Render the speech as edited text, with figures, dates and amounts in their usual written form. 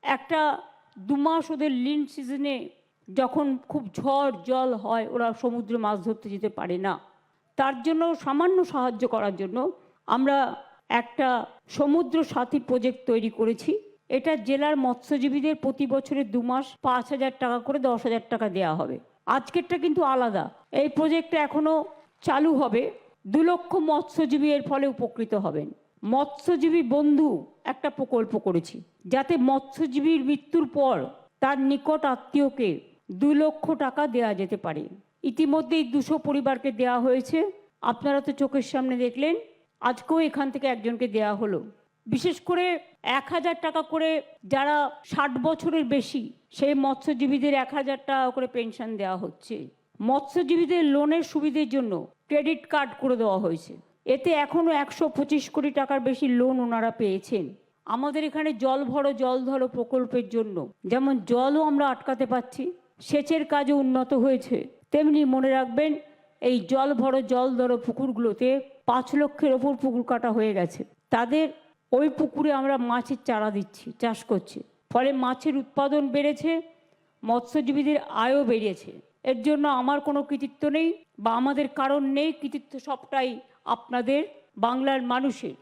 একটা 2 মাস ওদের লিন সিজনে যখন খুব ঝড় জল হয়, ওরা সমুদ্রে মাছ ধরতে যেতে পারে না। তার জন্য সামান্য সাহায্য করার জন্য আমরা একটা সমুদ্র সাথী প্রজেক্ট তৈরি করেছি। এটা জেলার মৎস্যজীবীদের প্রতি বছরে 2 মাস 5,000 টাকা করে 10,000 টাকা দেওয়া হবে। আজকেরটা কিন্তু আলাদা। এই প্রজেক্টটা এখনো চালু হবে। 2 লক্ষ মৎস্যজীবী এর ফলে উপকৃত হবেন। মৎস্যজীবী বন্ধু একটা প্রকল্প করেছি, যাতে মৎস্যজীবীর মৃত্যুর পর তার নিকট আত্মীয়কে 2 লক্ষ টাকা দেওয়া যেতে পারে। ইতিমধ্যেই 200 পরিবারকে দেওয়া হয়েছে। আপনারা তো চোখের সামনে দেখলেন, আজকেও এখান থেকে একজনকে দেওয়া হলো। বিশেষ করে 1,000 টাকা করে যারা 60 বছরের বেশি, সেই মৎস্যজীবীদের 1,000 টাকা করে পেনশন দেওয়া হচ্ছে। মৎস্যজীবীদের লোনের সুবিধের জন্য ক্রেডিট কার্ড করে দেওয়া হয়েছে। এতে এখনো 125 কোটি টাকার বেশি লোন ওনারা পেয়েছেন। আমাদের এখানে জল ভরো জল ধরো প্রকল্পের জন্য যেমন জলও আমরা আটকাতে পারছি, সেচের কাজও উন্নত হয়েছে, তেমনি মনে রাখবেন এই জল ভরো জল ধরো পুকুরগুলোতে 5 লক্ষের ওপর পুকুর কাটা হয়ে গেছে। তাদের ওই পুকুরে আমরা মাছের চারা দিচ্ছি, চাষ করছি, ফলে মাছের উৎপাদন বেড়েছে, মৎস্যজীবীদের আয়ও বেড়েছে। এর জন্য আমার কোনো কৃতিত্ব নেই বা আমাদের কারণ নেই, কৃতিত্ব সবটাই আপনাদের বাংলার মানুষের।